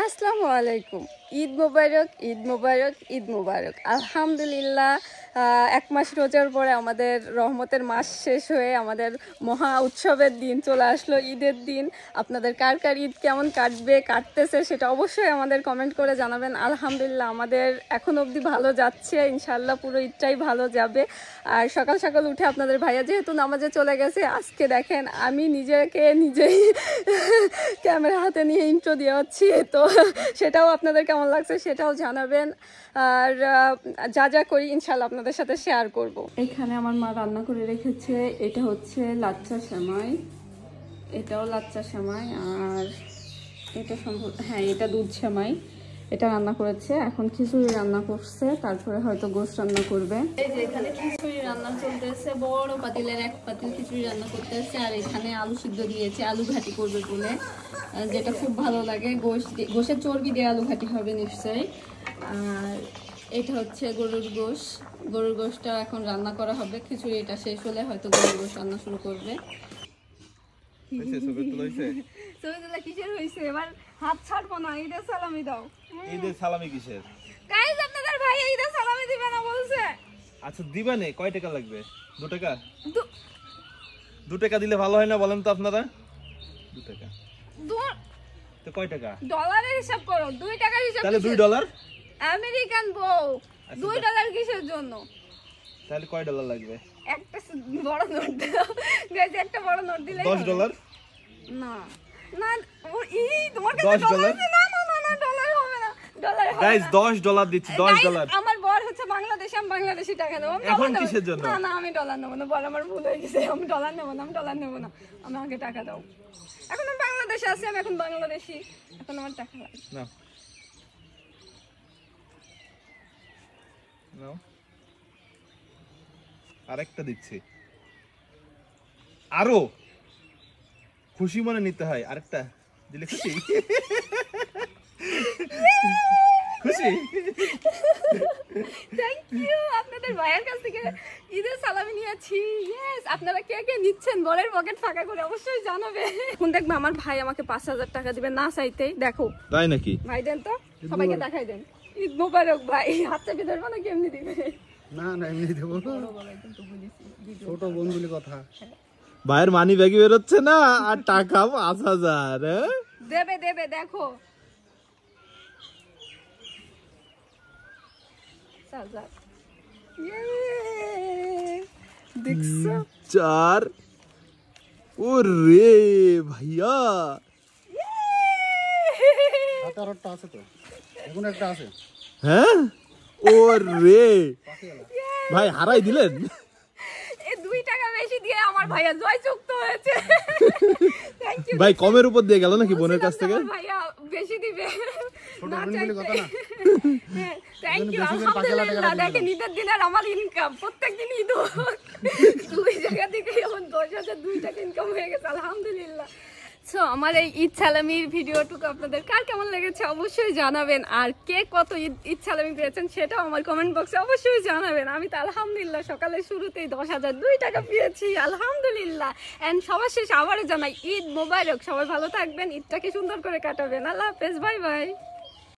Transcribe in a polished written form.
আসসালামু আলাইকুম। ঈদ মোবারক, ঈদ মোবারক, ঈদ মোবারক। আলহামদুলিল্লাহ, 1 মাস রোজার পরে আমাদের রহমতের মাস শেষ হয়ে আমাদের মহা উৎসবের দিন চলে আসলো, ঈদের দিন। আপনাদের কার কার ঈদ কেমন কাটতেছে সেটা অবশ্যই আমাদের কমেন্ট করে জানাবেন। আলহামদুলিল্লাহ আমাদের এখন অবধি ভালো যাচ্ছে, ইনশাল্লাহ পুরো ঈদটাই ভালো যাবে। আর সকাল সকাল উঠে আপনাদের ভাইয়া যেহেতু নামাজে চলে গেছে, আজকে দেখেন আমি নিজেই ক্যামেরা হাতে নিয়ে ইন্ট্রো দিয়ে হচ্ছি, তো সেটাও আপনাদের কেমন লাগছে সেটাও জানাবেন। আর যা যা করি ইনশাল্লাহ আপনাদের সাথে শেয়ার করব। এখানে আমার মা রান্না করে রেখেছে, এটা হচ্ছে লাচ্চা সেমাই, এটাও লাচ্চা সেমাই, আর এটা এটা দুধ সেমাই, এটা রান্না করেছে। এখন খিচুড়ি রান্না করছে, তারপরে হয়তো গোশত রান্না করবে। এই যে এখানে খিচুড়ি রান্না চলতেছে, বড় পাতিলের 1 পাতিল খিচুড়ি রান্না করতেছে। আর এখানে আলু সিদ্ধ দিয়েছে, আলু ঘাটি করবে বলে, যেটা খুব ভালো লাগে। গোশের চর্বি দিয়ে আলু ঘাটি হবে নিশ্চয়ই। আর এটা হচ্ছে গরুর গোশটা এখন রান্না করা হবে। খিচুড়িটা শেষ হলে হয়তো গরুর গোশ রান্না শুরু করবে। কিসের হয়েছে এবার? হাত ছাড়বো না, ঈদের সালামি দাও। ঈদের সালামি কিসের? গাইস আপনাদের ভাই ঈদের সালামি দিবে না বলছে। আচ্ছা দিবা নে, কয় টাকা লাগবে? 2 টাকা? 2 টাকা দিলে ভালো হয় না বলেন তো আপনারা? 2 টাকা তো কয় টাকা? ডলারের হিসাব করো, 2 টাকার হিসাব। তাহলে $2? আমেরিকান বউ, $2 কিসের জন্য? তাহলে কয় ডলার লাগবে? একটা বড় নোট দাও গাইস, একটা বড় নোট দিলে $10? না না, তোমার কাছে $10? না ডলার হবে না, ডলার হবে না গাইস। $10 দিচ্ছি, $10। আমার বর হচ্ছে বাংলাদেশি, আমি বাংলাদেশি টাকা দেব। এখন কিসের জন্য? না আমি ডলার নেব না, বল আমার ভুল হয়ে গেছে, আমি ডলার নেব না, আমি আগে টাকা দাও। এখন আমি বাংলাদেশে আছি, আমি এখন বাংলাদেশি, এখন আমার টাকা লাগবে। না নাও, আরেকটা দিচ্ছি। আরো খুশি মনে নিতে হয়, আরেকটা দিলে খুশি। খুশি? Thank you. আপনাদের ভাইয়ের কাছ থেকে ঈদের সালামি নিয়েছি। ইয়েস, আপনারা কে কে নিচ্ছেন বরের পকেট ফাঁকা করে অবশ্যই জানাবে। এখন দেখবে আমার ভাই আমাকে 5000 টাকা দিবে না চাইতেই। দেখো তাই নাকি? ভাই দেন তো, সবাইকে দেখাই দেন। ঈদ মোবারক ভাই। হাতটা কি ধরবো না, কেমনি দিবে? না এমনি দেবো, ছোট বোন বলে কথা। ভাইয়ের মানি ব্যাগে বেরোচ্ছে না, আর টাকা 5000 দেবে দেখো। দেখছো 4। ওরে ভাইয়া, 17টা আছে তো, এখন একটা আছে। হ্যাঁ ওরে ভাই হারাই দিলেন। 2 টাকা বেশি দিয়ে আমার ভাইয়া জয়যুক্ত হয়েছে। থ্যাংক ইউ ভাই। কমের উপর দিয়ে গেল নাকি বোনের কাছ থেকে? ভাইয়া বেশি দিবে ছোট বোন বলে কথা না। Thank you. আলহামদুলিল্লাহ দেখেন ঈদের দিনের আমার ইনকাম প্রত্যেকদিন ঈদ 2 জায়গা থেকে এখন 10,000 2 টাকা ইনকাম হয়ে গেছে আলহামদুলিল্লাহ। সো আমার এই ঈদ সালামির ভিডিওটুকু আপনাদের কার কেমন লেগেছে অবশ্যই জানাবেন। আর কে কত ঈদ সালামি পেয়েছেন সেটাও আমার কমেন্ট বক্সে অবশ্যই জানাবেন। আমি তো আলহামদুলিল্লাহ সকালের শুরুতেই 10,000 2 টাকা পেয়েছি আলহামদুলিল্লাহ। অ্যান্ড সবার শেষ আবারও জানাই ঈদ মোবারক। সবাই ভালো থাকবেন, ঈদটাকে সুন্দর করে কাটাবেন। আল্লাহ হাফেজ, বাই বাই।